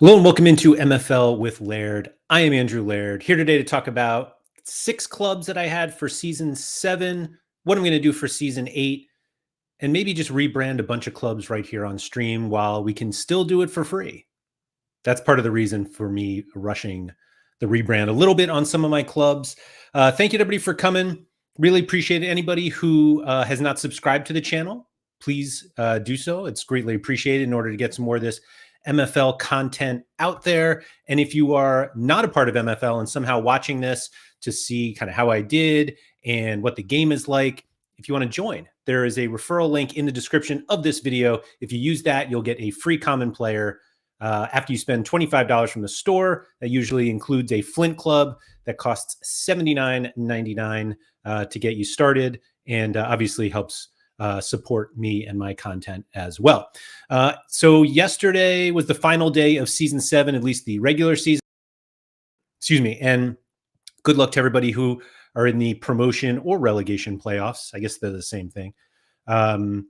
Hello and welcome into MFL with Laird. I am Andrew Laird, here today to talk about 6 clubs that I had for season 7, what I'm going to do for season 8, and maybe just rebrand a bunch of clubs right here on stream while we can still do it for free. That's part of the reason for me rushing the rebrand a little bit on some of my clubs. Thank you to everybody for coming. Really appreciate it. Anybody who has not subscribed to the channel, please do so. It's greatly appreciated in order to get some more of this MFL content out there. And if you are not a part of MFL and somehow watching this to see kind of how I did and what the game is like, if you want to join, there is a referral link in the description of this video. If you use that, you'll get a free common player after you spend $25 from the store. That usually includes a Flint Club that costs $79.99 to get you started, and obviously helps support me and my content as well. So yesterday was the final day of season 7, at least the regular season. Excuse me. And good luck to everybody who are in the promotion or relegation playoffs. I guess they're the same thing. And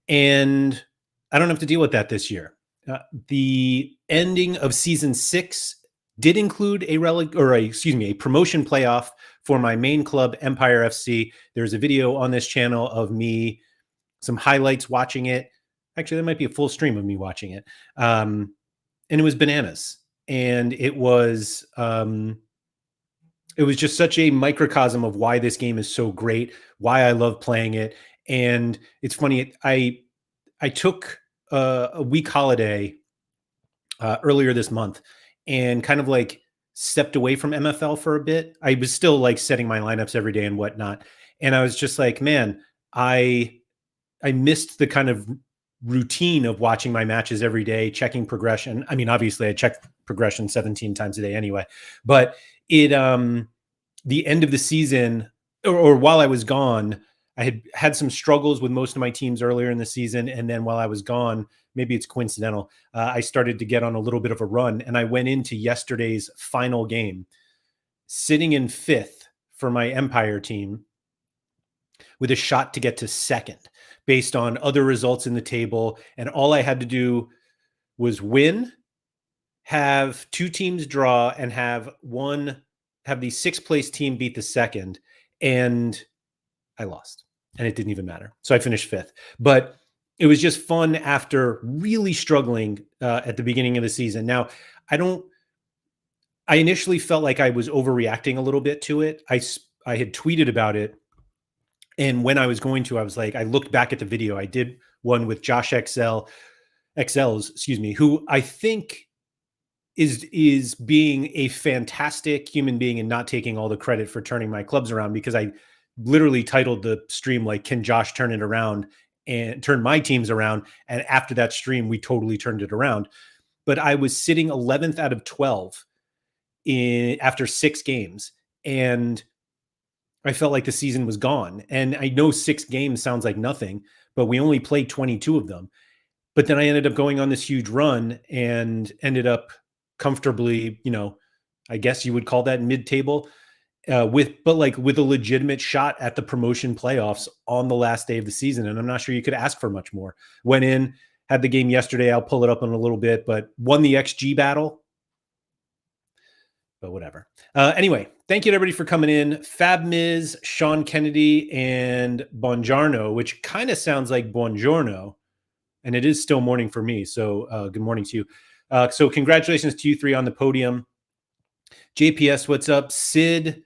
I don't have to deal with that this year. The ending of season 6 did include a promotion playoff for my main club, Empire FC. There's a video on this channel of me, some highlights watching it. Actually, there might be a full stream of me watching it. And it was bananas. And it was just such a microcosm of why this game is so great, why I love playing it. And it's funny, I took a week holiday earlier this month and kind of like stepped away from MFL for a bit. I was still like setting my lineups every day and whatnot. And I was just like, man, I missed the kind of routine of watching my matches every day, checking progression. I mean, obviously I checked progression 17 times a day anyway, but it, the end of the season or while I was gone, I had some struggles with most of my teams earlier in the season. And then while I was gone, maybe it's coincidental, I started to get on a little bit of a run. And I went into yesterday's final game sitting in 5th for my Empire team with a shot to get to 2nd based on other results in the table. And all I had to do was win, have 2 teams draw, and have the 6th place team beat the 2nd. And I lost. And it didn't even matter. So I finished 5th. But it was just fun after really struggling at the beginning of the season. Now, I initially felt like I was overreacting a little bit to it. I had tweeted about it. And when I was going to, I was like, I looked back at the video. I did one with Josh XLs, who I think is being a fantastic human being and not taking all the credit for turning my clubs around, because I literally titled the stream like, can Josh turn it around and turn my teams around? And after that stream, we totally turned it around. But I was sitting 11th out of 12 after 6 games. And I felt like the season was gone. And I know 6 games sounds like nothing, but we only played 22 of them. But then I ended up going on this huge run and ended up comfortably, I guess you would call that mid-table, with a legitimate shot at the promotion playoffs on the last day of the season. And I'm not sure you could ask for much more. Went in, had the game yesterday. I'll pull it up in a little bit, but won the XG battle. But whatever. Anyway, thank you to everybody for coming in. Fab Miz, Sean Kennedy, and Bongiorno, which kind of sounds like Buongiorno. And it is still morning for me. So good morning to you. So congratulations to you 3 on the podium. JPS, what's up? Sid,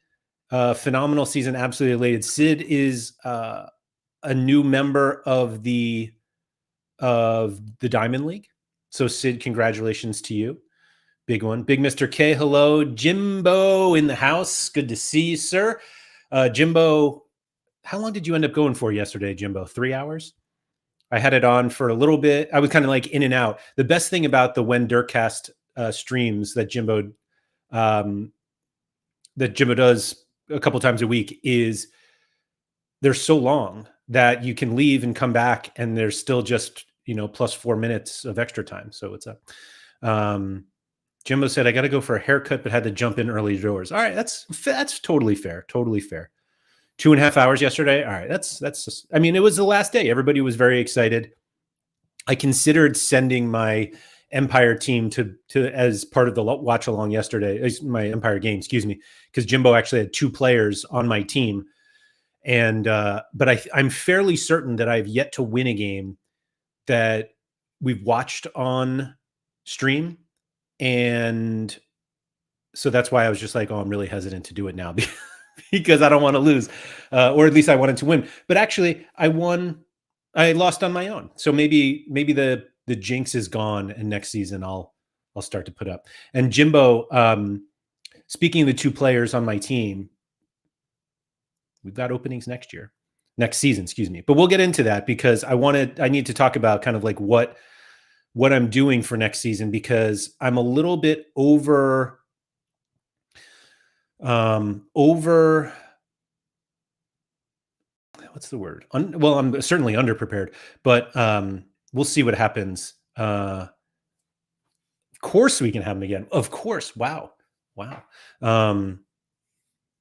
phenomenal season, absolutely elated. Sid is a new member of the Diamond League. So Sid, congratulations to you. Big one. Big Mr. K, hello. Jimbo in the house. Good to see you, sir. Jimbo, how long did you end up going for yesterday, Jimbo? 3 hours? I had it on for a little bit. I was kind of like in and out. The best thing about the When Dirkcast streams that Jimbo does a couple times a week is they're so long that you can leave and come back and there's still just, plus 4 minutes of extra time. So what's up? Jimbo said, I got to go for a haircut, but had to jump in early doors. All right. That's totally fair. Totally fair. 2.5 hours yesterday. All right. That's it was the last day. Everybody was very excited. I considered sending my Empire team to as part of the watch along yesterday, my Empire game, excuse me, because Jimbo actually had 2 players on my team. And but I'm fairly certain that I've yet to win a game that we've watched on stream. And so that's why I was just like, oh, I'm really hesitant to do it now because I don't want to lose, or at least I wanted to win. But actually, I lost on my own. So maybe the jinx is gone, and next season I'll start to put up. And Jimbo, speaking of the 2 players on my team, we've got openings next season, excuse me. But we'll get into that because I need to talk about kind of like what I'm doing for next season, because I'm a little bit over what's the word? Well, I'm certainly underprepared, but we'll see what happens. Of course we can have him again. Of course. Wow.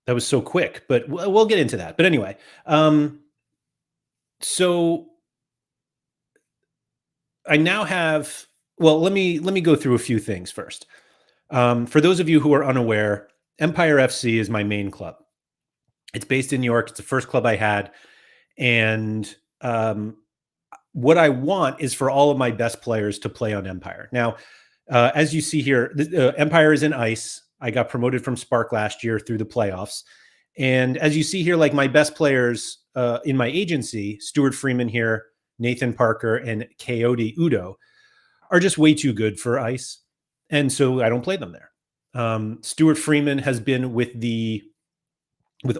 That was so quick, but we'll get into that. But anyway, so I now have, well, let me go through a few things first. For those of you who are unaware, Empire FC is my main club. It's based in New York. It's the first club I had. And what I want is for all of my best players to play on Empire. Now, as you see here, Empire is in ice. I got promoted from Spark last year through the playoffs. And as you see here, like my best players in my agency, Stuart Freeman here, Nathan Parker, and Coyote Udo, are just way too good for ice. And so I don't play them there. Stuart Freeman has been with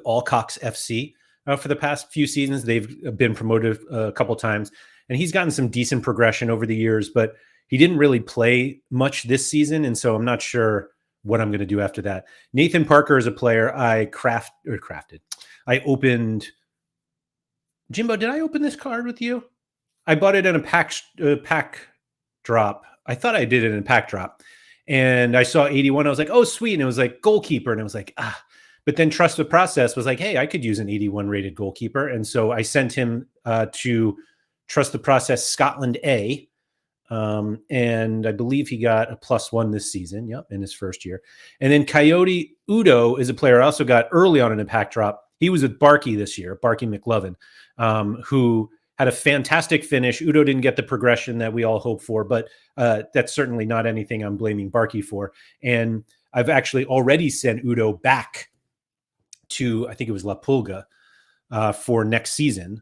Alcox FC for the past few seasons. They've been promoted a couple times, and he's gotten some decent progression over the years, but he didn't really play much this season. And so I'm not sure what I'm going to do after that. Nathan Parker is a player I crafted. I opened. Jimbo, did I open this card with you? I bought it in a pack drop. I thought I did it in a pack drop. And I saw 81. I was like, oh, sweet. And it was like goalkeeper. And I was like, ah. But then Trust the Process was like, hey, I could use an 81 rated goalkeeper. And so I sent him to Trust the Process Scotland A. And I believe he got a +1 this season. Yep, in his first year. And then Coyote Udo is a player I also got early on in a pack drop. He was with Barkey this year, Barkey McLovin, who had a fantastic finish. Udo didn't get the progression that we all hope for, but that's certainly not anything I'm blaming Barkey for. And I've actually already sent Udo back to, I think it was La Pulga, for next season.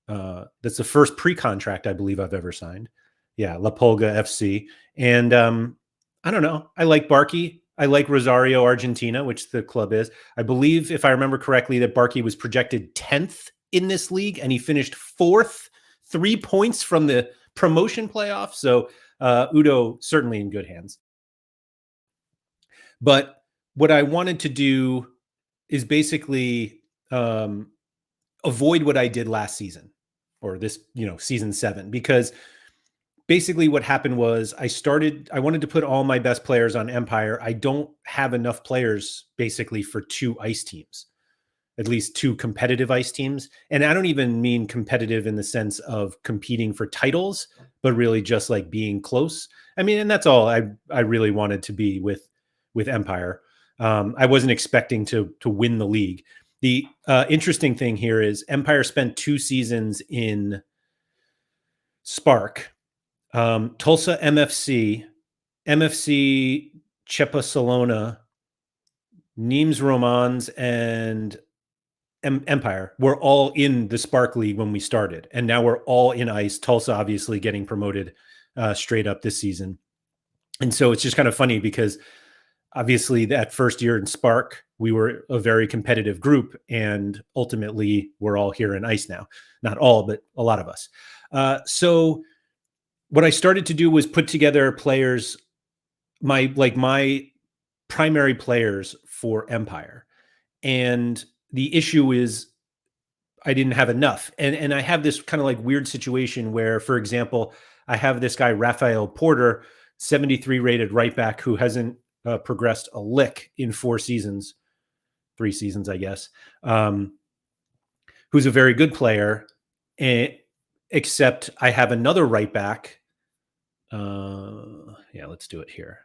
That's the first pre-contract I believe I've ever signed. Yeah, La Pulga FC. And I don't know. I like Barkey. I like Rosario, Argentina, which the club is. I believe, if I remember correctly, that Barkey was projected 10th in this league, and he finished 4th, 3 points from the promotion playoff. So Udo certainly in good hands. But what I wanted to do is basically avoid what I did last season, or this, season 7, because basically what happened was I wanted to put all my best players on Empire. I don't have enough players basically for 2 ice teams, at least 2 competitive ice teams. And I don't even mean competitive in the sense of competing for titles, but really just like being close. I mean, and that's all I really wanted to be with Empire. I wasn't expecting to win the league. The interesting thing here is Empire spent 2 seasons in Spark, Tulsa MFC, Cepasalona, Nimes Romans, and Empire were all in the Spark League when we started. And now we're all in ice. Tulsa obviously getting promoted straight up this season. And so it's just kind of funny because obviously that first year in Spark, we were a very competitive group, and ultimately we're all here in ice now. Not all, but a lot of us. So what I started to do was put together players, my primary players for Empire. And the issue is I didn't have enough. And I have this kind of like weird situation where, for example, I have this guy, Rafael Porter, 73 rated right back, who hasn't progressed a lick in 3 seasons, I guess, who's a very good player. Except I have another right back Yeah, let's do it here.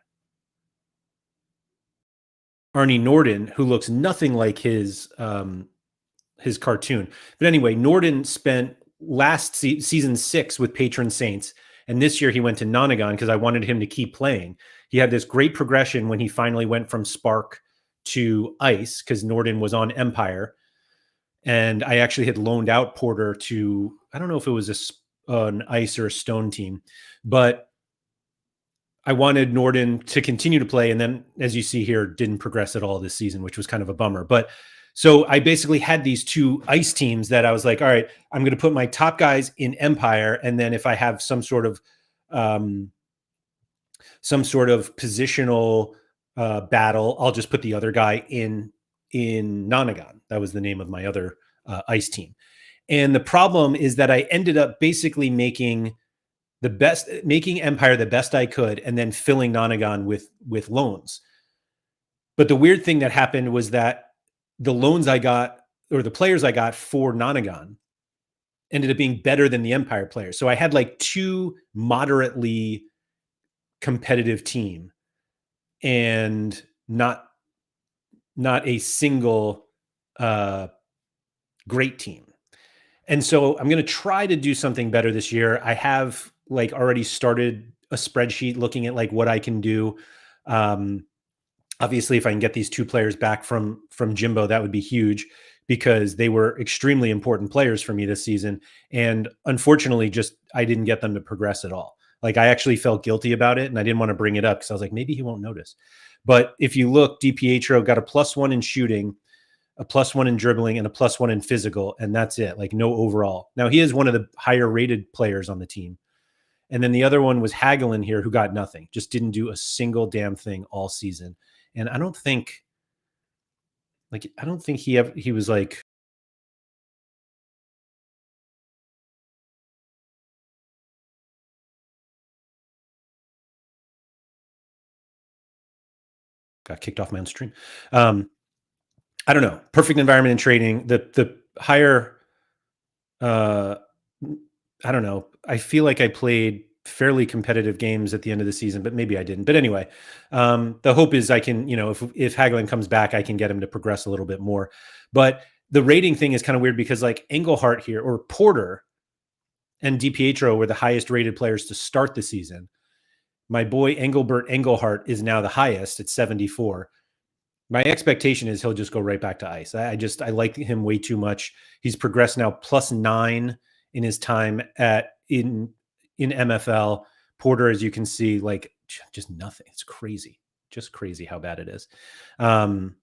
Arnie Norden, who looks nothing like his cartoon. But anyway, Norden spent season 6 with Patron Saints, and this year he went to Nonagon because I wanted him to keep playing. He had this great progression when he finally went from Spark to Ice because Norden was on Empire, and I actually had loaned out Porter to, I don't know if it was an Ice or a Stone team, but I wanted Norden to continue to play, and then, as you see here, didn't progress at all this season, which was kind of a bummer. But so I basically had these two Ice teams that I was like, all right, I'm going to put my top guys in Empire, and then if I have some sort of positional battle, I'll just put the other guy in Nonagon. That was the name of my other Ice team. And the problem is that I ended up basically making Empire the best I could, and then filling Nonagon with loans. But the weird thing that happened was that the loans I got, or the players I got for Nonagon, ended up being better than the Empire players. So I had like two moderately competitive team, and not a single great team. And so I'm going to try to do something better this year. I have like already started a spreadsheet looking at like what I can do. Obviously, if I can get these two players back from Jimbo, that would be huge because they were extremely important players for me this season. And unfortunately, just I didn't get them to progress at all. Like I actually felt guilty about it, and I didn't want to bring it up because I was like, maybe he won't notice. But if you look, DiPietro got a +1 in shooting, a +1 in dribbling, and a +1 in physical, and that's it. Like no overall. Now he is one of the higher rated players on the team. And then the other one was Hagelin here, who got nothing, just didn't do a single damn thing all season. And I don't think he was like, got kicked off my own stream. I don't know. Perfect environment in trading. The higher, I don't know. I feel like I played fairly competitive games at the end of the season, but maybe I didn't. But anyway, the hope is I can, if Hagelin comes back, I can get him to progress a little bit more. But the rating thing is kind of weird because like Engelhart here, or Porter and DiPietro were the highest rated players to start the season. My boy Engelbert Engelhart is now the highest at 74. My expectation is he'll just go right back to Ice. I like him way too much. He's progressed now +9 in his time in MFL. Porter, as you can see, like just nothing. It's crazy, just crazy how bad it is. And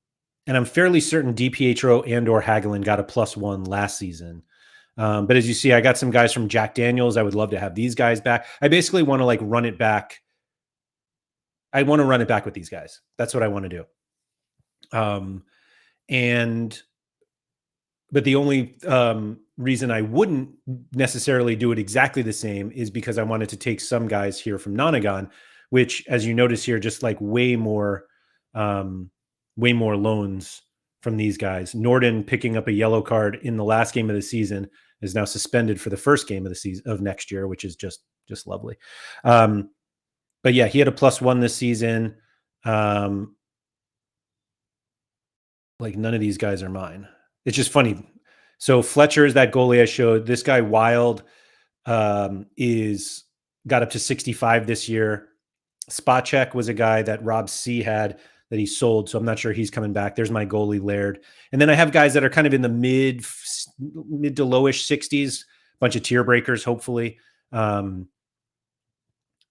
I'm fairly certain DiPietro and or Hagelin got a +1 last season. But as you see, I got some guys from Jack Daniels. I would love to have these guys back. I basically want to like run it back. I want to run it back with these guys. That's what I want to do. But the only reason I wouldn't necessarily do it exactly the same is because I wanted to take some guys here from Nonagon, which, as you notice here, just like way more loans from these guys. Norden picking up a yellow card in the last game of the season is now suspended for the first game of the season of next year, which is just lovely. But yeah, he had a +1 this season. Like none of these guys are mine. It's just funny. So Fletcher is that goalie I showed. This guy Wild is got up to 65 this year. Spacek was a guy that Rob C had that he sold, so I'm not sure he's coming back. There's my goalie Laird, and then I have guys that are kind of in the mid to lowish 60s, bunch of tier breakers, hopefully.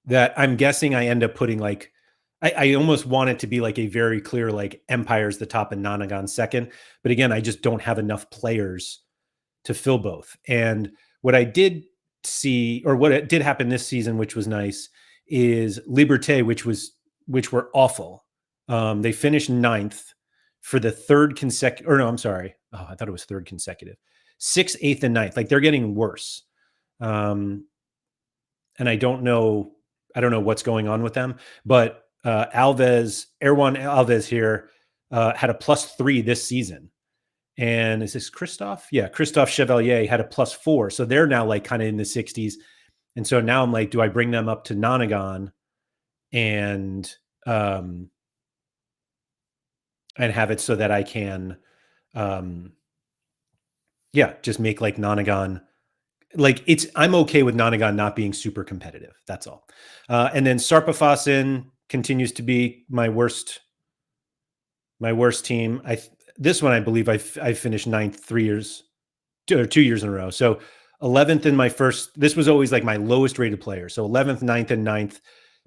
That I'm guessing I end up putting like. I almost want it to be like a very clear, like Empire's the top and Nonagon second. But again, I just don't have enough players to fill both. And what I did see, or what did happen this season, which was nice, is Liberté, which were awful. They finished 9th for the third consecutive, or no, I'm sorry. Oh, I thought it was third consecutive. 6th, 8th, and 9th. Like they're getting worse. And I don't know what's going on with them, but Erwan Alves here had a +3 this season. And is this Christophe? Yeah, Christophe Chevalier had a +4. So they're now like kind of in the 60s. And so now I'm like, do I bring them up to Nonagon and have it so that I can, just make like Nonagon, like I'm okay with Nonagon not being super competitive. That's all. And then Sarpafasin continues to be my worst team. This one, I believe I finished ninth 2 years in a row. So 11th in my first, this was always like my lowest rated player. So 11th, 9th, and 9th,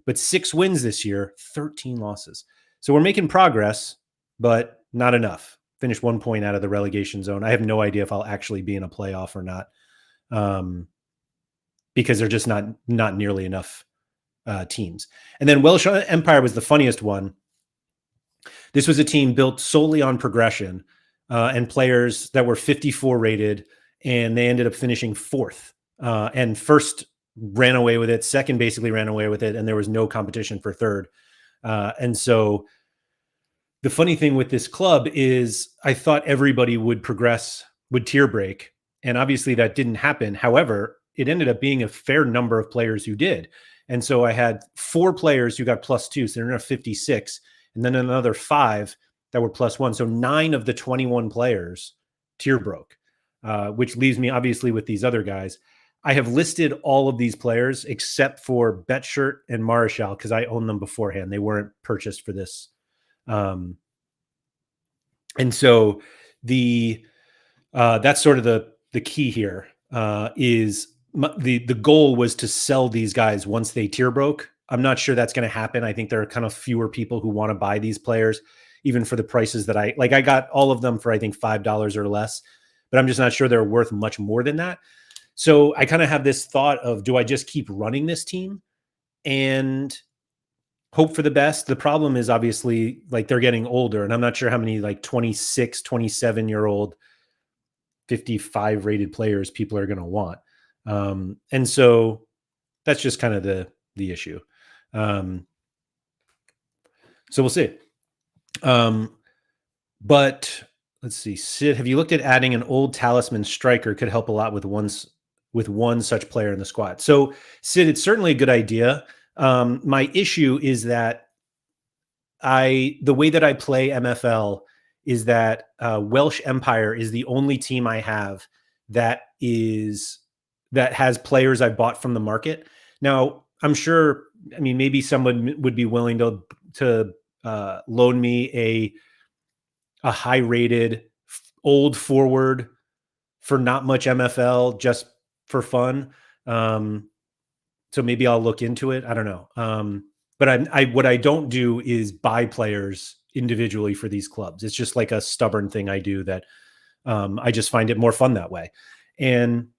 but 6 wins this year, 13 losses. So we're making progress, but not enough. Finished 1 point out of the relegation zone. I have no idea if I'll actually be in a playoff or not, because they're just not nearly enough teams. And then Welsh Empire was the funniest one. This was a team built solely on progression and players that were 54 rated, and they ended up finishing 4th. And first ran away with it. Second basically ran away with it, and there was no competition for third. And so the funny thing with this club is I thought everybody would progress, would tier break, and obviously that didn't happen. However, it ended up being a fair number of players who did. And so I had 4 players who got +2, so they're now 56, and then another 5 that were +1. So 9 of the 21 players tier broke, which leaves me obviously with these other guys. I have listed all of these players except for Bettshirt and Marichal because I own them beforehand. They weren't purchased for this. And so that's sort of the key here, is the goal was to sell these guys once they tier broke. I'm not sure that's going to happen. I think there are kind of fewer people who want to buy these players, even for the prices that I got all of them for, I think, $5 or less, but I'm just not sure they're worth much more than that. So I kind of have this thought of, do I just keep running this team and hope for the best? The problem is obviously like they're getting older, and I'm not sure how many like 26, 27-year-old 55 rated players people are going to want. And so that's just kind of the issue. So we'll see. But let's see, Sid, have you looked at adding an old talisman striker? Could help a lot with one such player in the squad. So Sid, it's certainly a good idea. My issue is that the way that I play MFL is that Welsh Empire is the only team I have that has players I bought from the market. Now, I'm sure, I mean, maybe someone would be willing to loan me a high rated old forward for not much MFL just for fun. So maybe I'll look into it. I don't know. But what I don't do is buy players individually for these clubs. It's just like a stubborn thing I do that I just find it more fun that way. And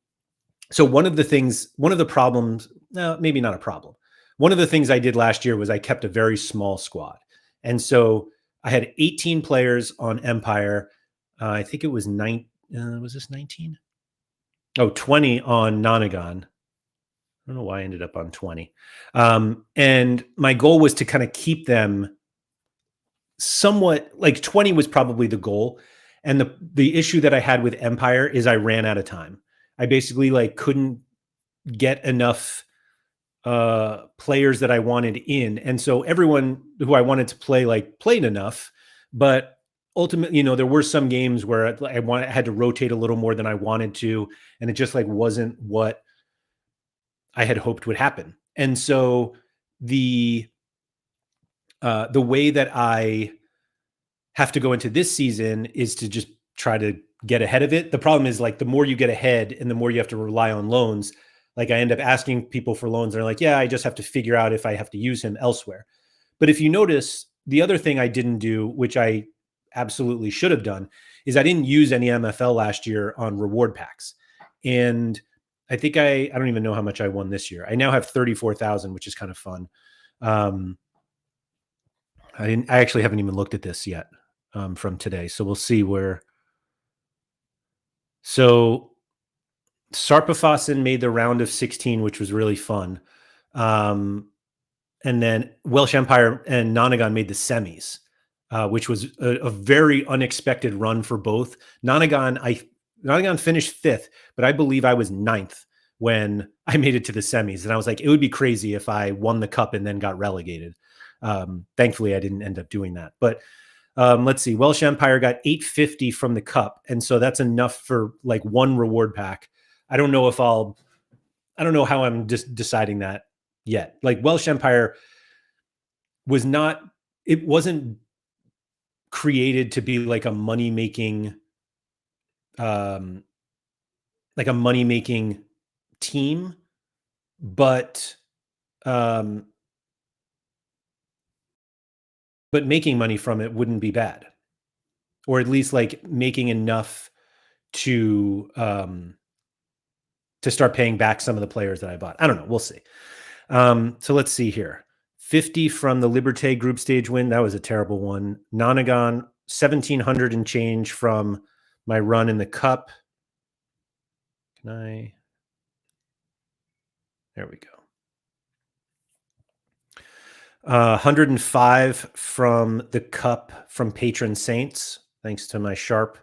so one of the problems, no, maybe not a problem. One of the things I did last year was I kept a very small squad. And so I had 18 players on Empire. I think it was was this 19? Oh, 20 on Nonagon. I don't know why I ended up on 20. And my goal was to kind of keep them somewhat, like 20 was probably the goal. And the issue that I had with Empire is I ran out of time. I basically like couldn't get enough players that I wanted in. And so everyone who I wanted to play played enough, but ultimately, there were some games where I had to rotate a little more than I wanted to, and it just wasn't what I had hoped would happen. And so the way that I have to go into this season is to just try to get ahead of it. The problem is the more you get ahead and the more you have to rely on loans, I end up asking people for loans. They're like, yeah, I just have to figure out if I have to use him elsewhere. But if you notice, the other thing I didn't do, which I absolutely should have done, is I didn't use any MFL last year on reward packs. And I think I don't even know how much I won this year. I now have 34,000, which is kind of fun. I actually haven't even looked at this yet from today. So we'll see where. So Sarpafasin made the round of 16, which was really fun. And then Welsh Empire and Nonagon made the semis, which was a very unexpected run for both. Nonagon finished 5th, but I believe I was 9th when I made it to the semis. And I was like, it would be crazy if I won the cup and then got relegated. Thankfully, I didn't end up doing that. But let's see. Welsh Empire got 850 from the cup. And so that's enough for like one reward pack. I don't know how I'm just deciding that yet. Like Welsh Empire it wasn't created to be like a money-making team, but making money from it wouldn't be bad, or at least like making enough to start paying back some of the players that I bought. I don't know. We'll see. So let's see here. 50 from the Liberté group stage win. That was a terrible one. Nonagon, 1,700 and change from my run in the cup. There we go. 105 from the cup from Patron Saints, thanks to my sharp.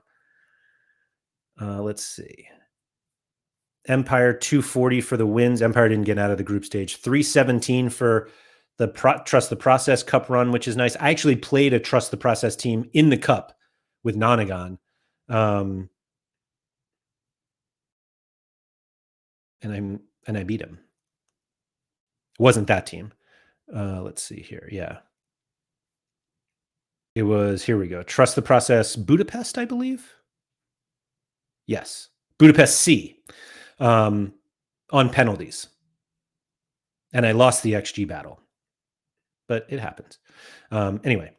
Let's see. Empire 240 for the wins. Empire didn't get out of the group stage. 317 for the Trust the Process Cup run, which is nice. I actually played a Trust the Process team in the cup with Nonagon. And I beat him. It wasn't that team. Let's see here. Yeah. It was, here we go. Trust the Process Budapest, I believe. Yes. Budapest C. On penalties. And I lost the XG battle. But it happens. Anyway.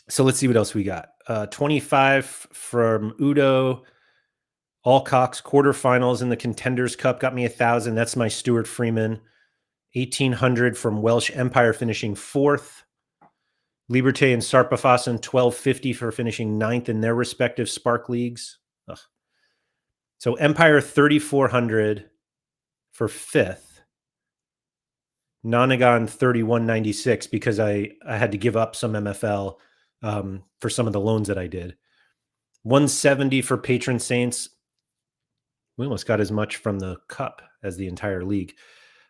So let's see what else we got. 25 from Udo. Alcox quarterfinals in the Contenders Cup got me 1,000. That's my Stuart Freeman. 1,800 from Welsh Empire finishing 4th. Liberté and Sarpafasen 1,250 for finishing 9th in their respective Spark leagues. Ugh. So Empire 3,400 for 5th. Nonagon 3,196 because I had to give up some MFL for some of the loans that I did. 170 for Patron Saints. We almost got as much from the cup as the entire league.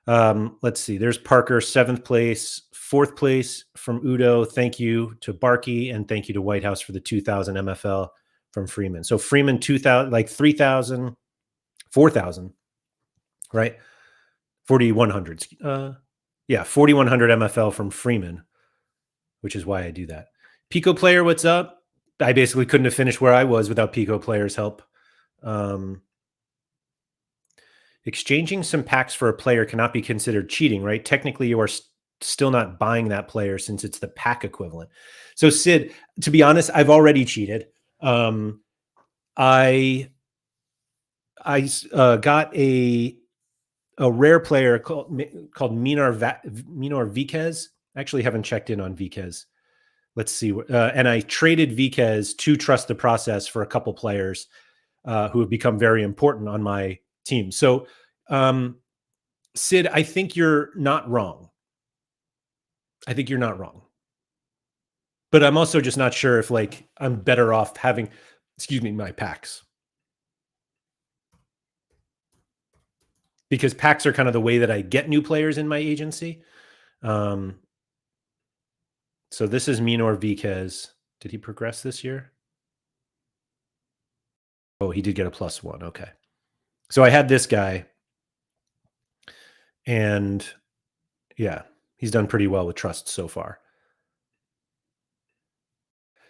Let's see. There's Parker, 7th place. 4th place from Udo. Thank you to Barkey, and thank you to Whitehouse for the 2,000 MFL from Freeman. So Freeman 2,000, like 3,000, 4,000, right? 4,100. 4,100 MFL from Freeman, which is why I do that. Pico player, what's up? I basically couldn't have finished where I was without Pico player's help. Exchanging some packs for a player cannot be considered cheating, right? Technically, you are still not buying that player since it's the pack equivalent. So Sid, to be honest, I've already cheated. I got a rare player called Minar Viquez. I actually haven't checked in on Viquez. Let's see. And I traded Viquez to Trust the Process for a couple players who have become very important on my team. So, Sid, I think you're not wrong. But I'm also just not sure if like I'm better off having, my packs. Because packs are kind of the way that I get new players in my agency. So this is Minor Viquez. Did he progress this year? Oh, he did get a +1. Okay. So I had this guy. And yeah, he's done pretty well with Trust so far.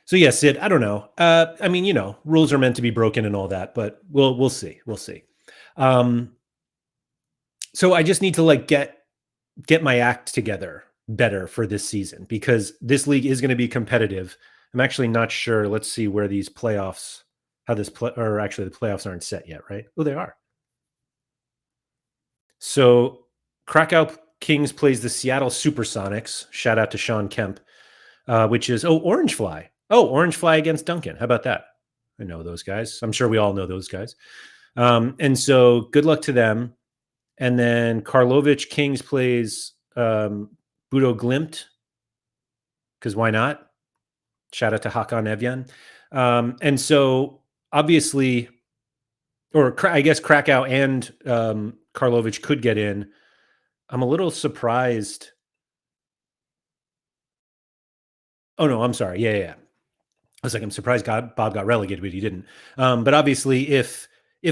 So yeah, Sid, I don't know. I mean, rules are meant to be broken and all that, but we'll see. We'll see. So I just need to like get my act together better for this season because this league is going to be competitive. I'm actually not sure. Let's see where these playoffs, or actually the playoffs aren't set yet, right? Oh, they are. So Krakow Kings plays the Seattle Supersonics. Shout out to Sean Kemp, which is, Orange Fly. Oh, Orange Fly against Duncan. How about that? I know those guys. I'm sure we all know those guys. And so good luck to them. And then Karlovich Kings plays Budo Glimt, because why not? Shout out to Hakan Evyan. And so obviously or I guess Krakow and Karlovic could get in. I'm a little surprised. Oh no, I'm sorry. Yeah, yeah, yeah. I was like, I'm surprised Bob got relegated, but he didn't. But obviously, if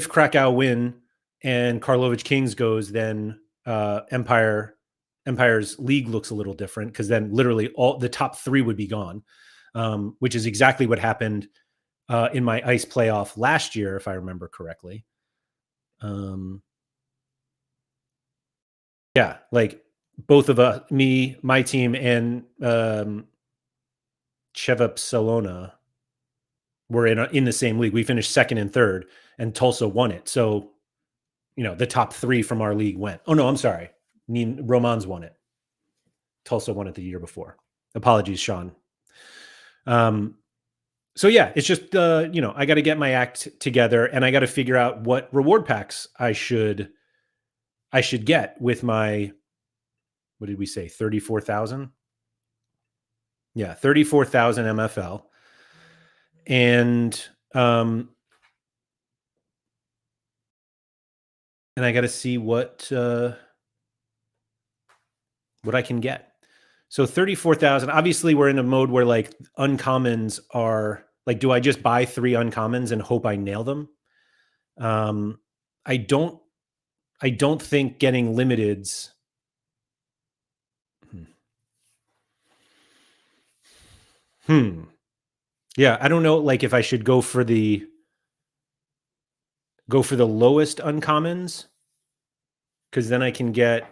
Krakow win and Karlovich Kings goes, then Empire's league looks a little different because then literally all the top three would be gone, which is exactly what happened in my ice playoff last year, if I remember correctly. Yeah, like both of us, me, my team, and Cheva Salona were in the same league. We finished second and third, and Tulsa won it. So, the top three from our league went. Oh no, I'm sorry. Romans won it. Tulsa won it the year before. Apologies, Sean. So yeah, it's just I got to get my act together, and I got to figure out what reward packs I should get with my, what did we say, 34,000? Yeah, 34,000 MFL, and I got to see what I can get. So 34,000. Obviously, we're in a mode where like uncommons are like, do I just buy 3 uncommons and hope I nail them? I don't think getting limiteds. Yeah, I don't know like if I should go for the lowest uncommons, because then I can get,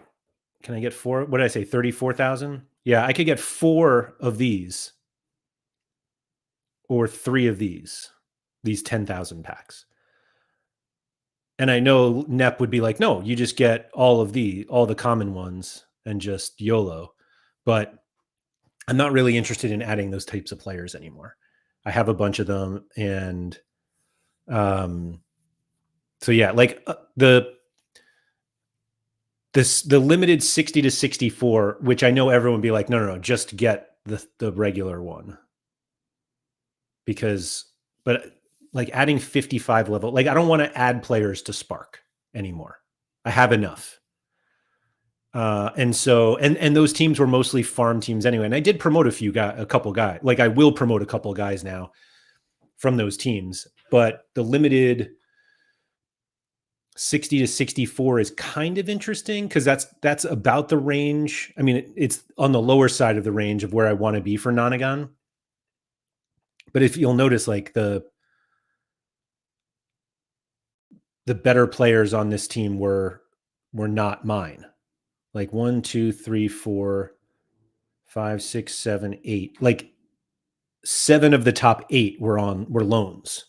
can I get 4? What did I say? 34,000? Yeah, I could get 4 of these or 3 of these 10,000 packs. And I know Nep would be like, no, you just get all the common ones and just YOLO. But I'm not really interested in adding those types of players anymore. I have a bunch of them. And so yeah, like the limited 60 to 64, which I know everyone would be like, no, just get the regular one. But like adding 55 level, like I don't want to add players to Spark anymore. I have enough. And so, and those teams were mostly farm teams anyway. And I did promote a couple guys. Like I will promote a couple guys now from those teams, but the limited 60 to 64 is kind of interesting because that's about the range. I mean, it's on the lower side of the range of where I want to be for Nonagon. But if you'll notice, like the better players on this team were not mine. Like 1, 2, 3, 4, 5, 6, 7, 8. Like 7 of the top 8 were loans.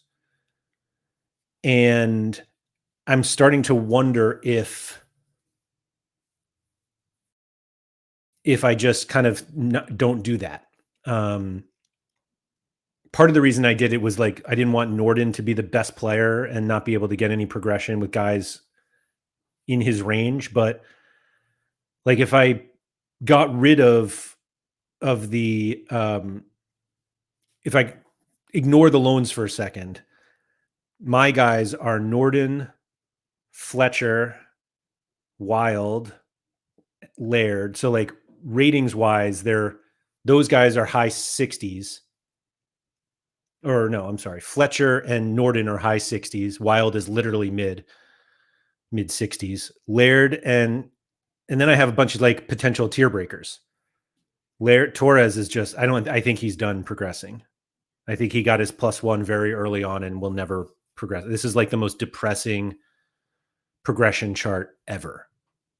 And I'm starting to wonder if I just kind of don't do that. Part of the reason I did it was like I didn't want Norden to be the best player and not be able to get any progression with guys in his range. But like if I got rid of the if I ignore the loans for a second, my guys are Norden, Fletcher, Wild, Laird. So like ratings wise, those guys are high 60s. Or no, I'm sorry. Fletcher and Norden are high 60s. Wild is literally mid 60s. Laird and then I have a bunch of like potential tier breakers. Laird Torres is just I think he's done progressing. I think he got his +1 very early on and will never progress. This is like the most depressing progression chart ever.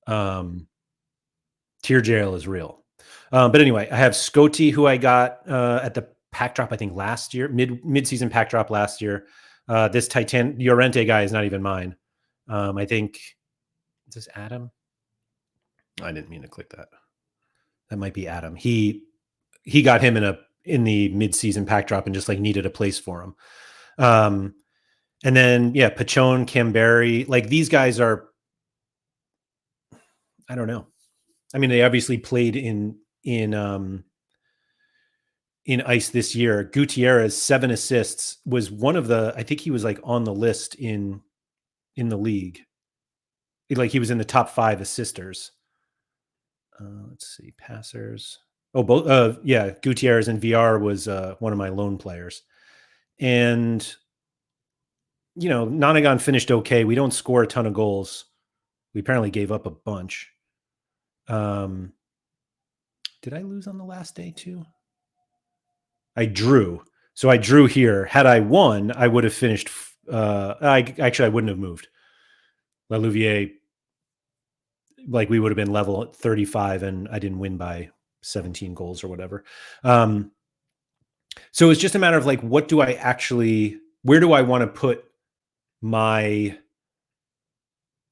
Tier jail is real. But anyway, I have Scotty, who I got at the pack drop, I think last year, mid-season pack drop last year. This Titan Llorente guy is not even mine. I think, is this Adam? I didn't mean to click that. That might be Adam. He got him in the mid-season pack drop and just like needed a place for him. And then yeah, Pachon, Camberry, like these guys are, I don't know. I mean, they obviously played in ice this year. Gutierrez, 7 assists, was one of the, I think he was like on the list in in the league. Like he was in the top 5 assisters. Let's see, passers. Oh, both. Yeah, Gutierrez and VR was one of my loan players, and Nonagon finished okay. We don't score a ton of goals. We apparently gave up a bunch. Did I lose on the last day too? I drew. So I drew here. Had I won, I would have finished. I wouldn't have moved. La Louvier, like we would have been level at 35, and I didn't win by 17 goals or whatever. So it's just a matter of like, where do I want to put my,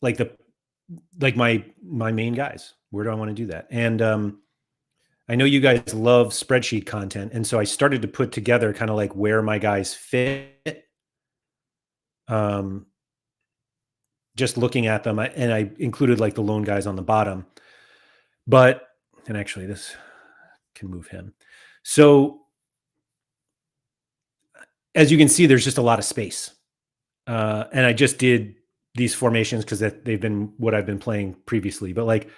my main guys? Where do I want to do that? And I know you guys love spreadsheet content. And so I started to put together kind of like where my guys fit. Just looking at them, and I included like the lone guys on the bottom. And actually this can move him. So as you can see, there's just a lot of space. And I just did these formations because they've been what I've been playing previously. But like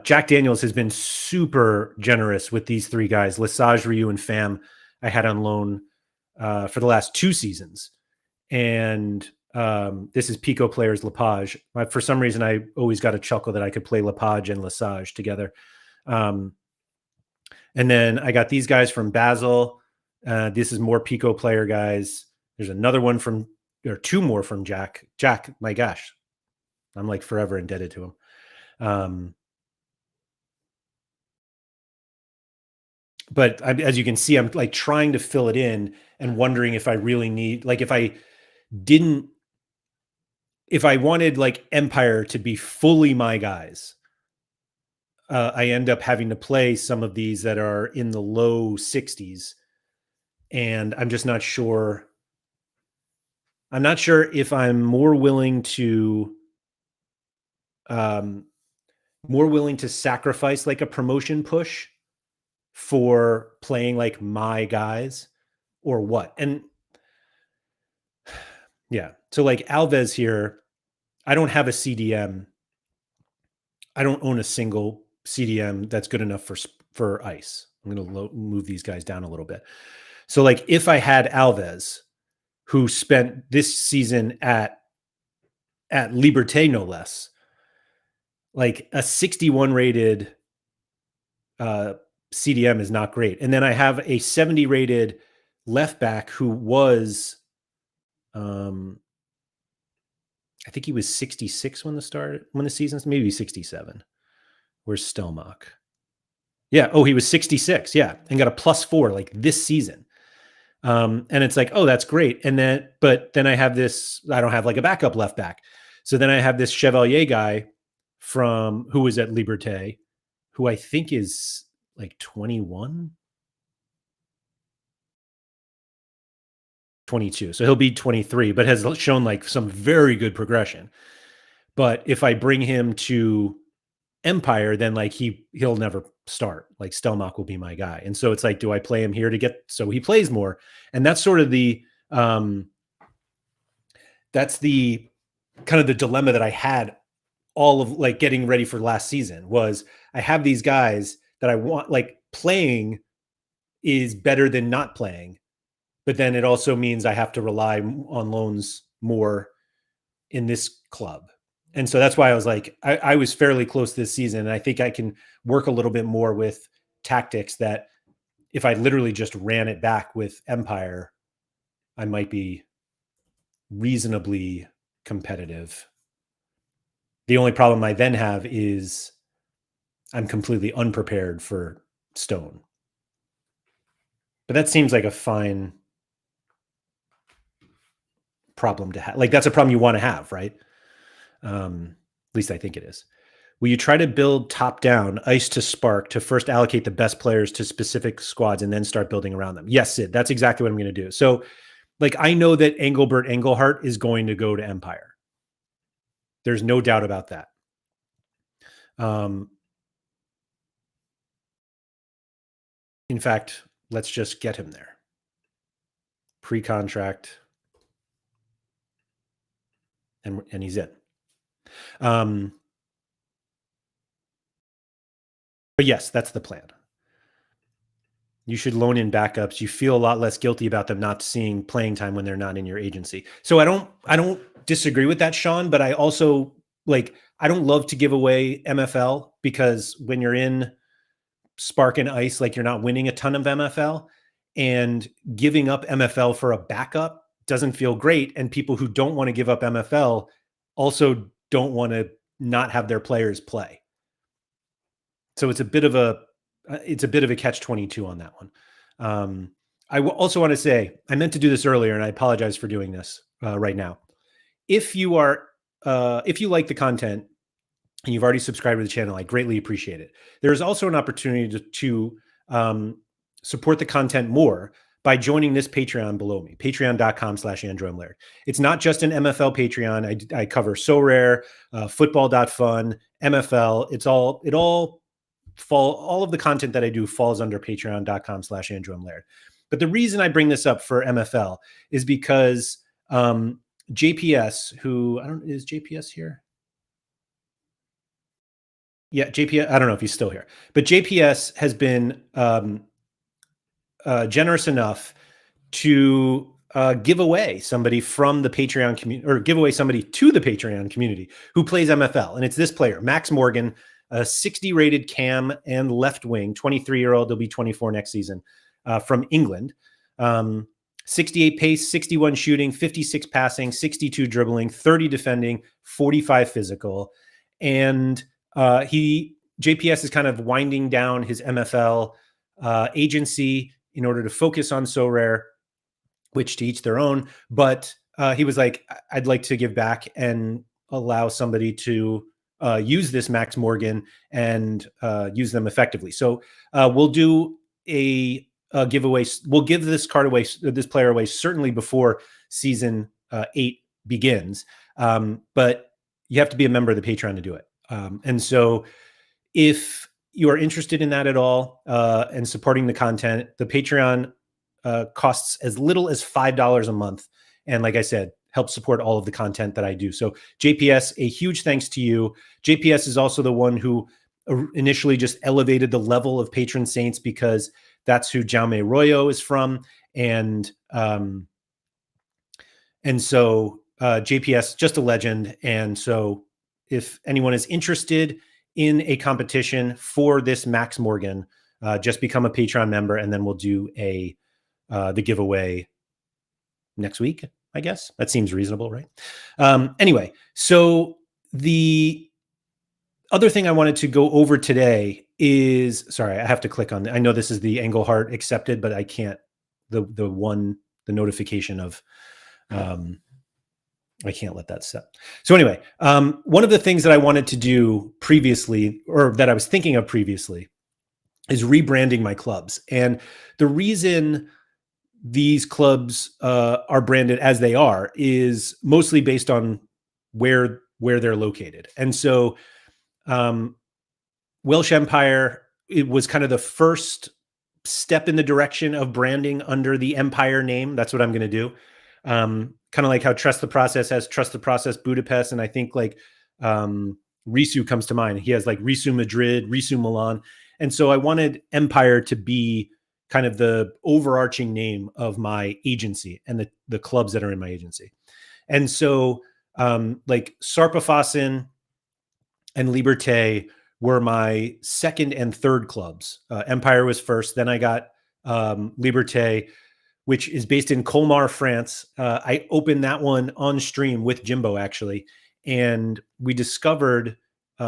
Jack Daniels has been super generous with these 3 guys, Lesage, Ryu, and Pham. I had on loan for the last 2 seasons. And this is Pico Players Lepage. For some reason, I always got a chuckle that I could play Lepage and Lesage together. And then I got these guys from Basel. This is more Pico player guys. There's another one or 2 more from Jack. Jack, my gosh, I'm like forever indebted to him. But as you can see, I'm like trying to fill it in and wondering if I really need, like, if I wanted like Empire to be fully my guys, I end up having to play some of these that are in the low 60s. And I'm just not sure. I'm not sure if I'm more willing to sacrifice like a promotion push for playing like my guys or what. And yeah, so like Alves here, I don't have a CDM. I don't own a single CDM that's good enough for ice. I'm going to move these guys down a little bit. So like if I had Alves, who spent this season at Liberté no less, like a 61 rated CDM is not great. And then I have a 70 rated left back who was, I think he was 66 when the season's maybe 67. Where's Stelmach? Yeah. Oh, he was 66. Yeah. And got a +4 like this season. And it's like, oh, that's great. But then I have this, I don't have like a backup left back. So then I have this Chevalier guy who was at Liberté, who I think is like 21, 22. So he'll be 23, but has shown like some very good progression. But if I bring him to Empire, then like he'll never start. Like Stelmach will be my guy. And so it's like, do I play him here so he plays more? And that's sort of that's the kind of the dilemma that I had all of like getting ready for last season. Was I have these guys that I want, like playing is better than not playing, but then it also means I have to rely on loans more in this club. And so that's why I was like, I was fairly close this season. And I think I can work a little bit more with tactics that if I literally just ran it back with Empire, I might be reasonably competitive. The only problem I then have is I'm completely unprepared for Stone. But that seems like a fine problem to have. Like that's a problem you want to have, right? At least I think it is. Will you try to build top down, ice to spark, to first allocate the best players to specific squads and then start building around them? Yes, Sid, that's exactly what I'm going to do. So like I know that Engelbert Engelhart is going to go to Empire. There's no doubt about that. In fact, let's just get him there. Pre-contract. and he's in. But yes, that's the plan. You should loan in backups. You feel a lot less guilty about them not seeing playing time when they're not in your agency. So I don't disagree with that, Sean, but I also I don't love to give away MFL because when you're in Spark and Ice, like you're not winning a ton of MFL, and giving up MFL for a backup doesn't feel great. And people who don't want to give up MFL also don't want to not have their players play. So it's a bit of a catch-22 on that one. I also want to say, I meant to do this earlier and I apologize for doing this right now. If you like the content and you've already subscribed to the channel, I greatly appreciate it. There's also an opportunity to support the content more by joining this Patreon below me, patreon.com/AndrewMLaird. It's not just an MFL Patreon. I cover SoRare, football.fun, MFL. All of the content that I do falls under patreon.com/AndrewMLaird. But the reason I bring this up for MFL is because JPS, is JPS here? Yeah, JPS, I don't know if he's still here, but JPS has been generous enough to give away somebody from the Patreon community, or give away somebody to the Patreon community who plays MFL. And it's this player, Max Morgan, a 60 rated cam and left wing, 23-year-old, he'll be 24 next season, from England. 68 pace, 61 shooting, 56 passing, 62 dribbling, 30 defending, 45 physical. And JPS is kind of winding down his MFL agency in order to focus on SoRare, which to each their own. But he was like, I'd like to give back and allow somebody to use this Max Morgan and use them effectively. So we'll do a giveaway. We'll give this card away, this player away, certainly before season 8 begins. But you have to be a member of the Patreon to do it. And so if you are interested in that at all and supporting the content, the Patreon costs as little as $5 a month. And like I said, help support all of the content that I do. So JPS, a huge thanks to you. JPS is also the one who initially just elevated the level of patron saints because that's who Jaume Royo is from. And so JPS, just a legend. And so if anyone is interested in a competition for this Max Morgan, just become a Patreon member, and then we'll do the giveaway next week, I guess. That seems reasonable, right? Anyway, so the other thing I wanted to go over today is, sorry, I have to click on, I know this is the Engelhart accepted, but I can't, the notification of, I can't let that set. So anyway, one of the things that I wanted to do previously, or that I was thinking of previously, is rebranding my clubs. And the reason these clubs are branded as they are is mostly based on where they're located. And so Welsh Empire, it was kind of the first step in the direction of branding under the Empire name. That's what I'm going to do. Kind of like how Trust the Process has Trust the Process Budapest. And I think like Risu comes to mind. He has like Risu Madrid, Risu Milan. And so I wanted Empire to be kind of the overarching name of my agency and the clubs that are in my agency. And so like Sarpafasen and Liberté were my second and third clubs. Empire was first. Then I got Liberté, which is based in Colmar, France. I opened that one on stream with Jimbo, actually. And we discovered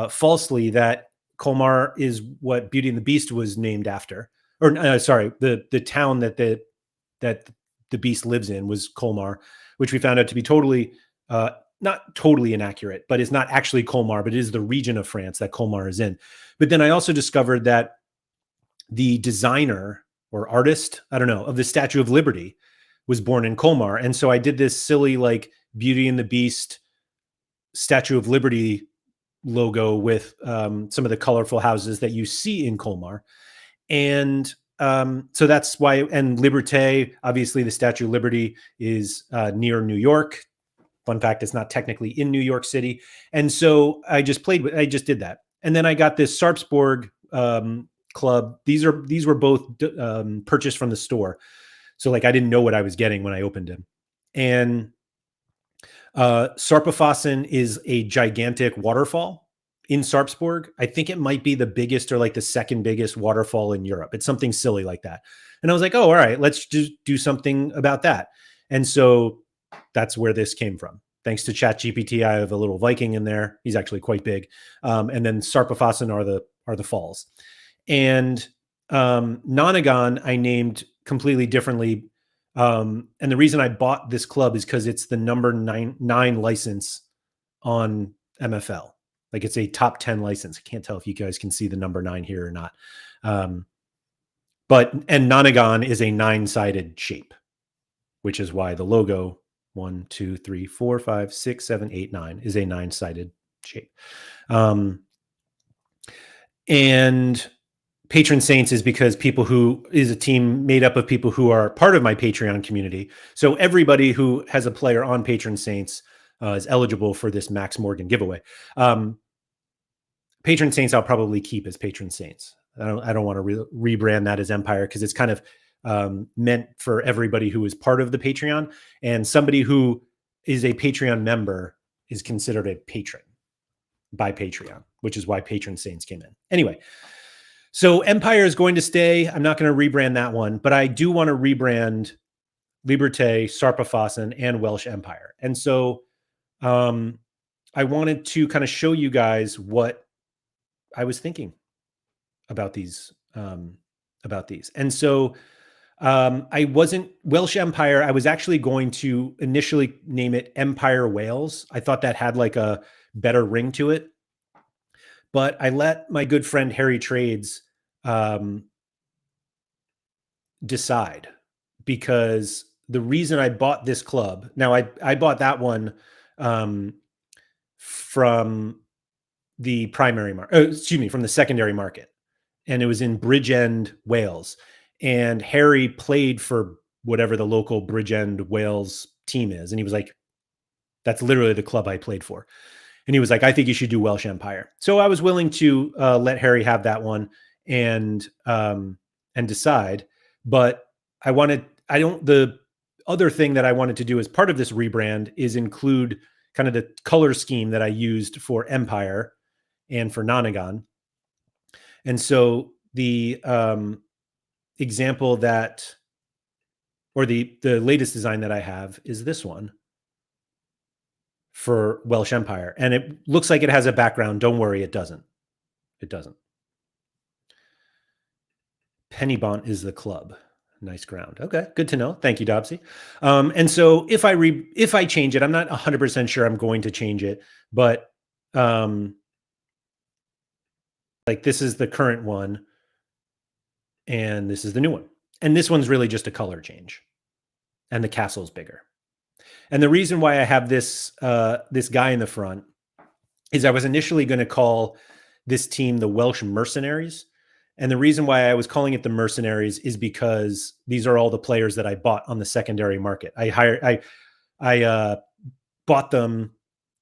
falsely that Colmar is what Beauty and the Beast was named after. Or sorry, the town that the Beast lives in was Colmar, which we found out to be totally, not totally inaccurate, but it's not actually Colmar, but it is the region of France that Colmar is in. But then I also discovered that the designer or artist, I don't know, of the Statue of Liberty was born in Colmar. And so I did this silly like Beauty and the Beast Statue of Liberty logo with some of the colorful houses that you see in Colmar. And so that's why, and Liberté, obviously the Statue of Liberty is near New York. Fun fact, it's not technically in New York City. And so I just did that. And then I got this Sarpsborg club. These were both purchased from the store. So like I didn't know what I was getting when I opened them. And Sarpafossen is a gigantic waterfall in Sarpsborg. I think it might be the biggest or like the second biggest waterfall in Europe. It's something silly like that. And I was like, oh, all right, let's just do something about that. And so that's where this came from. Thanks to ChatGPT, I have a little Viking in there. He's actually quite big. And then Sarpafossen are the falls. And Nonagon I named completely differently. And the reason I bought this club is because it's the number nine license on MFL. Like it's a top 10 license. I can't tell if you guys can see the number 9 here or not. And Nonagon is a 9-sided shape, which is why the logo 1, 2, 3, 4, 5, 6, 7, 8, 9 is a 9-sided shape. And Patron Saints is because is a team made up of people who are part of my Patreon community. So everybody who has a player on Patron Saints is eligible for this Max Morgan giveaway. Patron Saints I'll probably keep as Patron Saints. I don't want to rebrand that as Empire because it's kind of meant for everybody who is part of the Patreon, and somebody who is a Patreon member is considered a patron by Patreon, which is why Patron Saints came in. Anyway, so Empire is going to stay. I'm not going to rebrand that one, but I do want to rebrand Liberté, Sarpafossen, and Welsh Empire. And so I wanted to kind of show you guys what I was thinking about these. And so I wasn't Welsh Empire. I was actually going to initially name it Empire Wales. I thought that had like a better ring to it, but I let my good friend Harry Trades decide, because the reason I bought this club, now I bought that one from the primary market, from the secondary market, and it was in Bridgend, Wales. And Harry played for whatever the local Bridgend, Wales team is. And he was like, that's literally the club I played for. And he was like, I think you should do Welsh Empire. So I was willing to let Harry have that one and decide. But the other thing that I wanted to do as part of this rebrand is include kind of the color scheme that I used for Empire and for Nonagon. And so the example that, or the latest design that I have is this one for Welsh Empire. And it looks like it has a background. Don't worry, it doesn't. It doesn't. Pennybont is the club. Nice ground. Okay, good to know. Thank you, Dobsy. And so if I change it, I'm not 100% sure I'm going to change it, but like this is the current one, and this is the new one. And this one's really just a color change, and the castle's bigger. And the reason why I have this this guy in the front is I was initially going to call this team the Welsh Mercenaries. And the reason why I was calling it the Mercenaries is because these are all the players that I bought on the secondary market. I bought them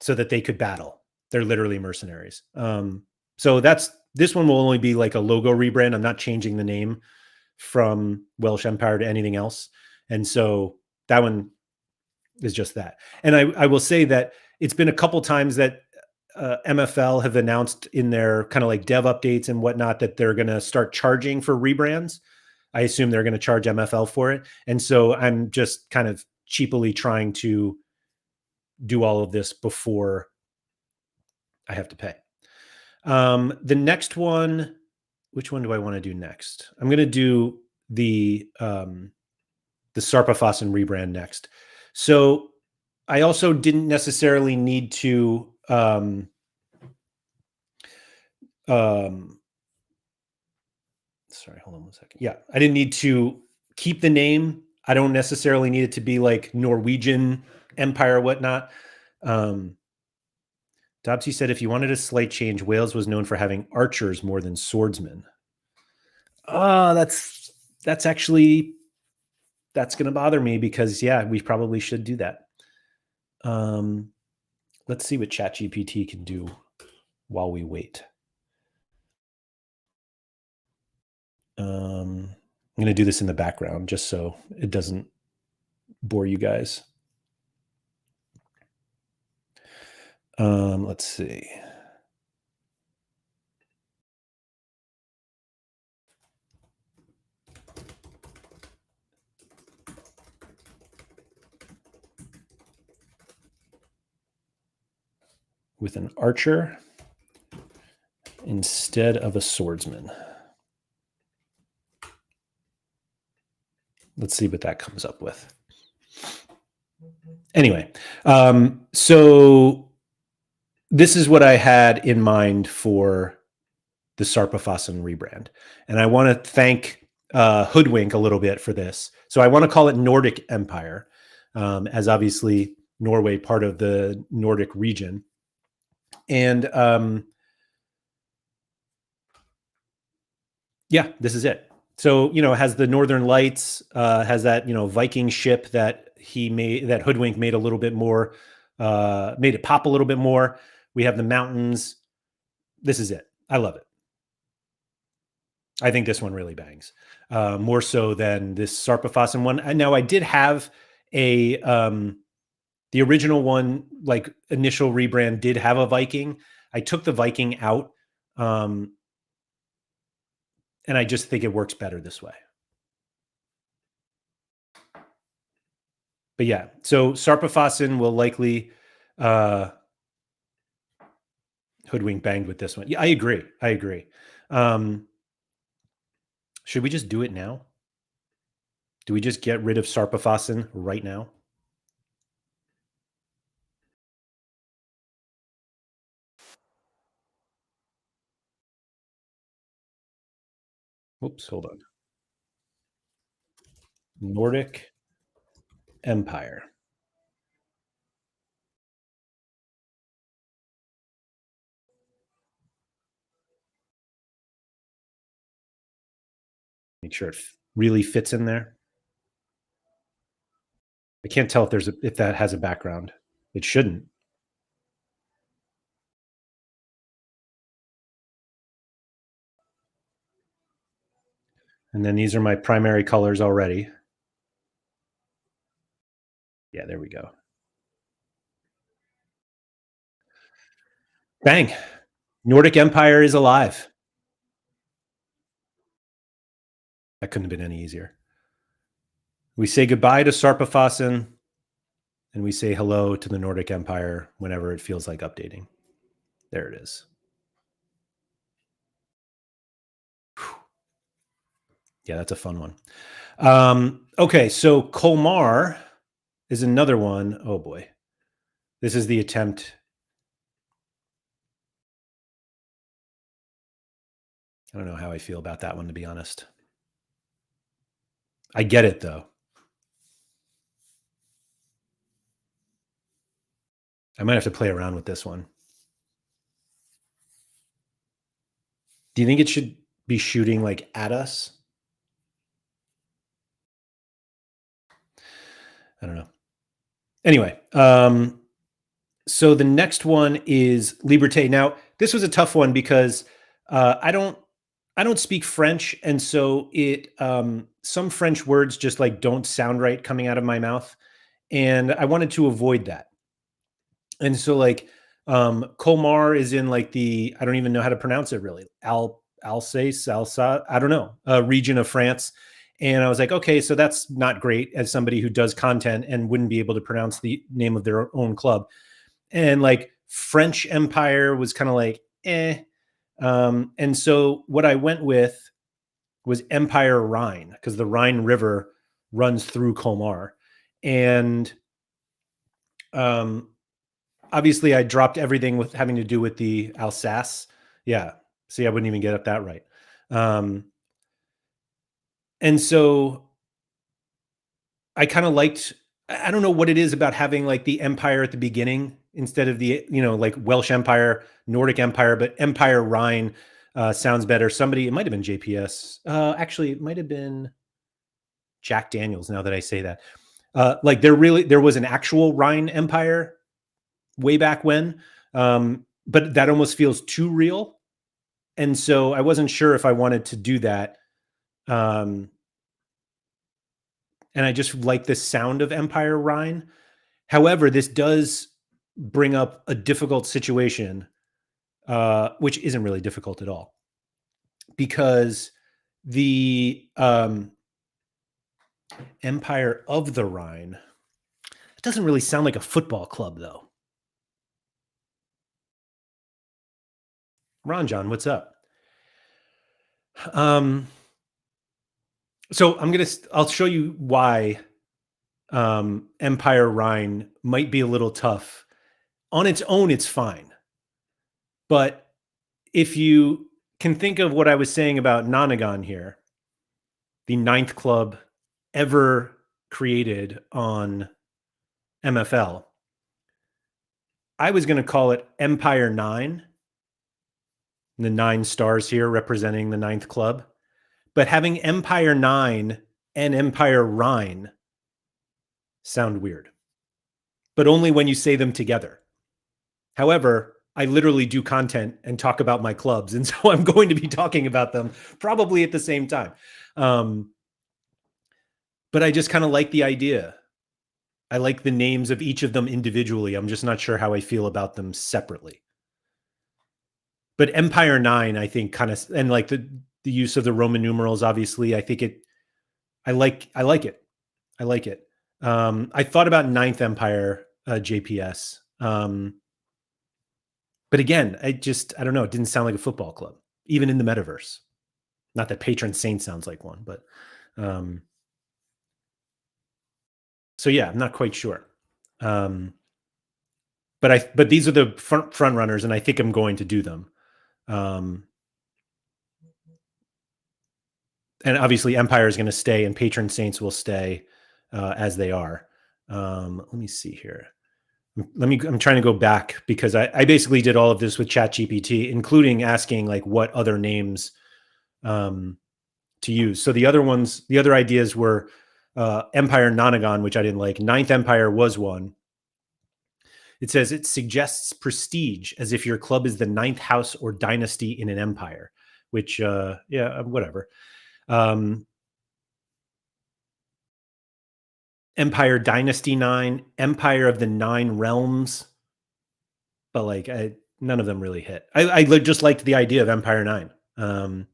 so that they could battle. They're literally mercenaries. So this one will only be like a logo rebrand. I'm not changing the name from Welsh Empire to anything else. And so that one is just that. And I will say that it's been a couple times that MFL have announced in their kind of like dev updates and whatnot that they're going to start charging for rebrands. I assume they're going to charge MFL for it. And so I'm just kind of cheaply trying to do all of this before I have to pay. The next one, which one do I want to do next? I'm going to do the Sarpafossen rebrand next. So I also didn't necessarily need to sorry, hold on one second. Yeah, I didn't need to keep the name. I don't necessarily need it to be like Norwegian Empire or whatnot. Dobsy said if you wanted a slight change, Wales was known for having archers more than swordsmen. That's going to bother me because, yeah, we probably should do that. Let's see what ChatGPT can do while we wait. I'm going to do this in the background just so it doesn't bore you guys. Let's see. With an archer instead of a swordsman. Let's see what that comes up with. Anyway, so this is what I had in mind for the Sarpafassen rebrand. And I want to thank Hoodwink a little bit for this. So I want to call it Nordic Empire, as obviously Norway part of the Nordic region. And yeah, this is it. So, you know, it has the Northern Lights, has that, you know, Viking ship that he made, that Hoodwink made a little bit more, made it pop a little bit more. We have the mountains. This is it. I love it. I think this one really bangs, more so than this Sarpafassen one. And now I did have a, the original one, like initial rebrand did have a Viking. I took the Viking out. And I just think it works better this way. But yeah, so Sarpafassen will likely Hoodwink banged with this one. Yeah, I agree. I agree. Should we just do it now? Do we just get rid of Sarpafassen right now? Whoops, hold on. Nordic Empire. Make sure it really fits in there. I can't tell if there's if that has a background. It shouldn't. And then these are my primary colors already. Yeah, there we go. Bang. Nordic Empire is alive. That couldn't have been any easier. We say goodbye to Sarpafassen and we say hello to the Nordic Empire whenever it feels like updating. There it is. Whew. Yeah, that's a fun one. Okay, so Colmar is another one. Oh boy. This is the attempt. I don't know how I feel about that one, to be honest. I get it, though. I might have to play around with this one. Do you think it should be shooting like at us? I don't know. Anyway, so the next one is Liberté. Now, this was a tough one because I don't speak French, and so it some French words just like don't sound right coming out of my mouth, and I wanted to avoid that. And so like Colmar is in like the, I don't even know how to pronounce it really. Alsace, I don't know, region of France. And I was like, okay, so that's not great as somebody who does content and wouldn't be able to pronounce the name of their own club. And like French Empire was kind of like, eh. And so what I went with was Empire Rhine, because the Rhine River runs through Colmar. And obviously I dropped everything with having to do with the Alsace. Yeah. See, I wouldn't even get up that right. And so I kind of liked, I don't know what it is about having like the empire at the beginning instead of the, you know, like Welsh Empire, Nordic Empire, but Empire Rhine sounds better. Somebody, it might have been JPS. Actually, it might have been Jack Daniels, now that I say that. Like there was an actual Rhine Empire way back when, but that almost feels too real. And so I wasn't sure if I wanted to do that. Um, and I just like the sound of Empire Rhine. However, this does bring up a difficult situation, which isn't really difficult at all, because the Empire of the Rhine, it doesn't really sound like a football club, though. Ron John, what's up? Um, so I'll show you why Empire Rhine might be a little tough. On its own, it's fine. But if you can think of what I was saying about Nonagon here, the ninth club ever created on MFL, I was going to call it Empire 9, the 9 stars here representing the ninth club. But having Empire 9 and Empire Rhine sound weird, but only when you say them together. However, I literally do content and talk about my clubs, and so I'm going to be talking about them probably at the same time. But I just kind of like the idea. I like the names of each of them individually. I'm just not sure how I feel about them separately. But Empire 9, I think, kind of, and like the use of the Roman numerals, obviously, I think I like it. I like it. I thought about Ninth Empire JPS. But again, I don't know. It didn't sound like a football club, even in the metaverse. Not that Patron Saint sounds like one, but so yeah, I'm not quite sure. But these are the front runners, and I think I'm going to do them. And obviously, Empire is going to stay, and Patron Saints will stay as they are. Let me see here. I'm trying to go back because I basically did all of this with ChatGPT, including asking like what other names to use. So the other ideas were Empire Nonagon, which I didn't like. Ninth Empire was one. It says it suggests prestige, as if your club is the ninth house or dynasty in an empire, which yeah, whatever. Empire Dynasty 9, Empire of the Nine Realms, but like none of them really hit. I just liked the idea of Empire 9.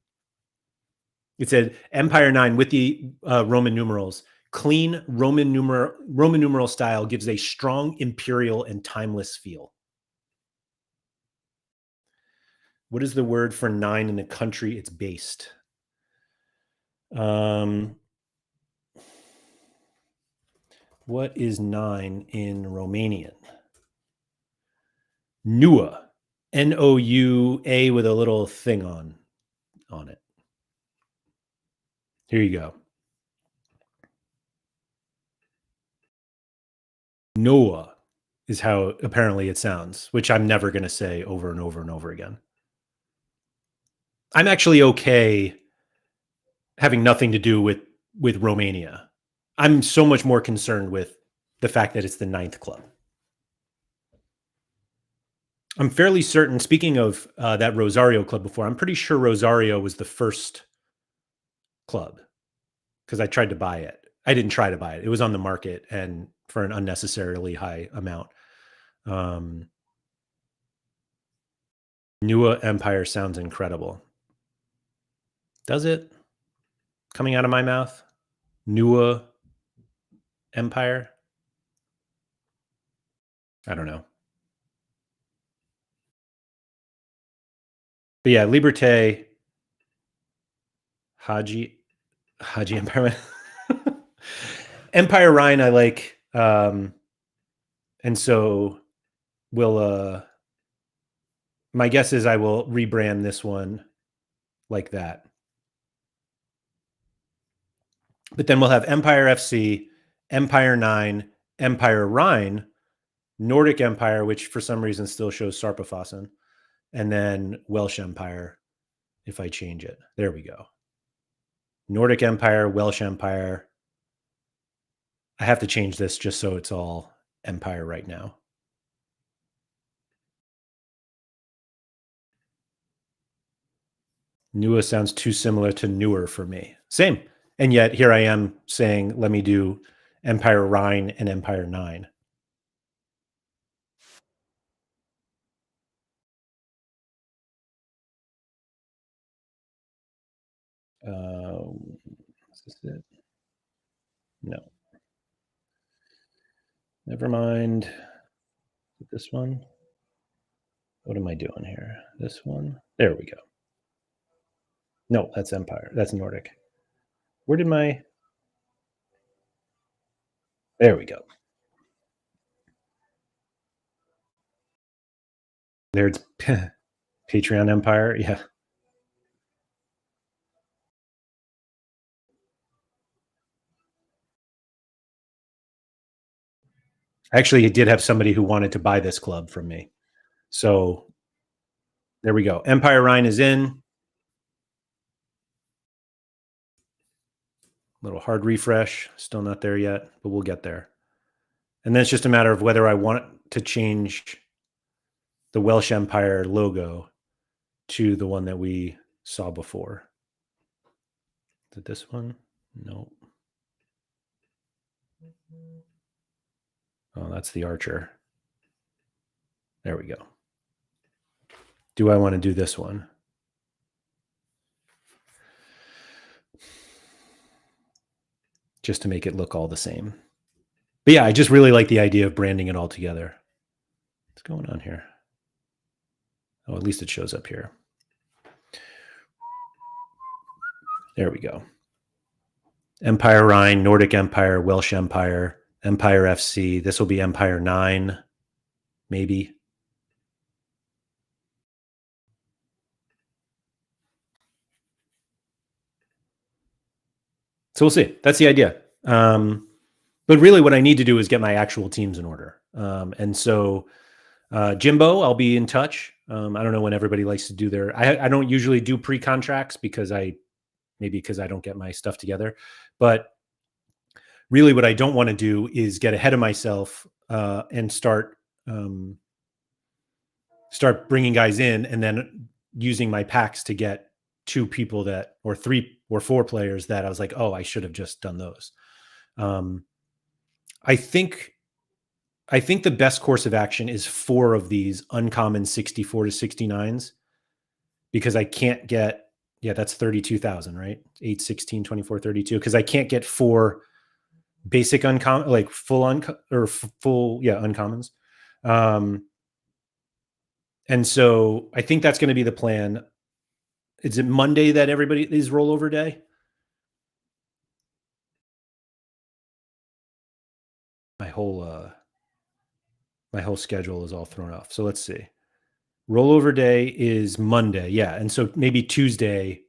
It said Empire 9 with the Roman numerals. Clean Roman numeral style gives a strong imperial and timeless feel. What is the word for 9 in the country it's based? What is 9 in Romanian? Nua. Noua with a little thing on it. Here you go. Noah is how apparently it sounds, which I'm never going to say over and over and over again. I'm actually okay having nothing to do with Romania. I'm so much more concerned with the fact that it's the ninth club. I'm fairly certain, speaking of that Rosario club before, I'm pretty sure Rosario was the first club because I tried to buy it. I didn't try to buy it. It was on the market and for an unnecessarily high amount. Nua Empire sounds incredible. Does it? Coming out of my mouth? Nua Empire? I don't know. But yeah, Liberté, Haji Empire. Empire Rhine I like. And so we'll my guess is I will rebrand this one like that. But then we'll have Empire FC, Empire 9, Empire Rhine, Nordic Empire, which for some reason still shows Sarpafossen, and then Welsh Empire if I change it. There we go. Nordic Empire, Welsh Empire. I have to change this just so it's all Empire right now. Nua sounds too similar to newer for me. Same. And yet here I am saying, let me do Empire Rhine and Empire 9. Is this it? No. Never mind. This one. What am I doing here? This one. There we go. No, that's Empire. That's Nordic. Where did my... There we go. There's Patreon Empire. Yeah. Actually, it did have somebody who wanted to buy this club from me. So there we go. Empire Rhine is in. Little hard refresh. Still not there yet, but we'll get there. And then it's just a matter of whether I want to change the Welsh Empire logo to the one that we saw before. Is it this one? No. Oh, that's the archer. There we go. Do I want to do this one? Just to make it look all the same. But yeah, I just really like the idea of branding it all together. What's going on here? Oh, at least it shows up here. There we go. Empire Rhine, Nordic Empire, Welsh Empire, Empire FC. This will be Empire 9, maybe. So we'll see. That's the idea. But really what I need to do is get my actual teams in order. And so Jimbo, I'll be in touch. I don't know when everybody likes to do their... I don't usually do pre-contracts because I don't get my stuff together. But really what I don't want to do is get ahead of myself and start bringing guys in and then using my packs to get 2 people that, or 3 or 4 players that I was like, oh, I should have just done those. I think the best course of action is 4 of these uncommon 64 to 69s because I can't get, yeah, that's 32,000, right? 8, 16, 24, 32. Because I can't get 4 basic uncommon, like full uncommons. And so I think that's going to be the plan. Is it Monday that everybody is rollover day? My whole schedule is all thrown off. So let's see. Rollover day is Monday. Yeah. And so maybe Tuesday,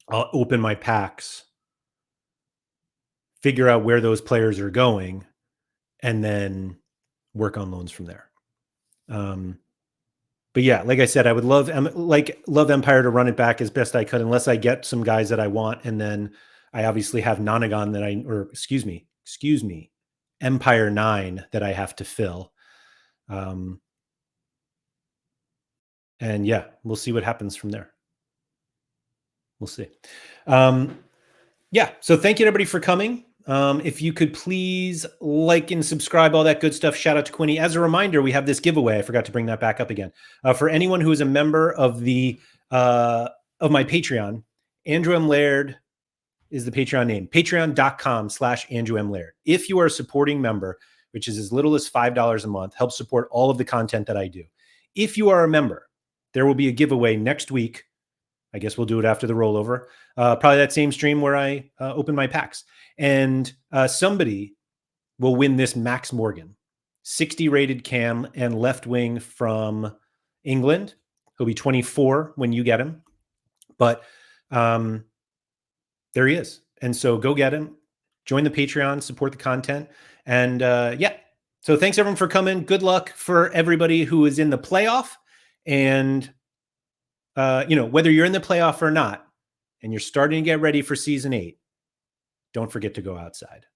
I'll open my packs, figure out where those players are going, and then work on loans from there. But yeah, like I said, I would love Empire to run it back as best I could, unless I get some guys that I want. And then I obviously have Nonagon excuse me, Empire 9 that I have to fill. And yeah, we'll see what happens from there. We'll see. Yeah. So thank you everybody for coming. If you could please like and subscribe, all that good stuff. Shout out to Quinny. As a reminder, we have this giveaway. I forgot to bring that back up again. For anyone who is a member of the of my Patreon, Andrew M. Laird is the Patreon name. Patreon.com/Andrew M. Laird. If you are a supporting member, which is as little as $5 a month, helps support all of the content that I do. If you are a member, there will be a giveaway next week. I guess we'll do it after the rollover. Probably that same stream where I open my packs. And somebody will win this Max Morgan, 60 rated cam and left wing from England. He'll be 24 when you get him. But there he is. And so go get him. Join the Patreon, support the content. And yeah. So thanks everyone for coming. Good luck for everybody who is in the playoff. And whether you're in the playoff or not, and you're starting to get ready for season 8, don't forget to go outside.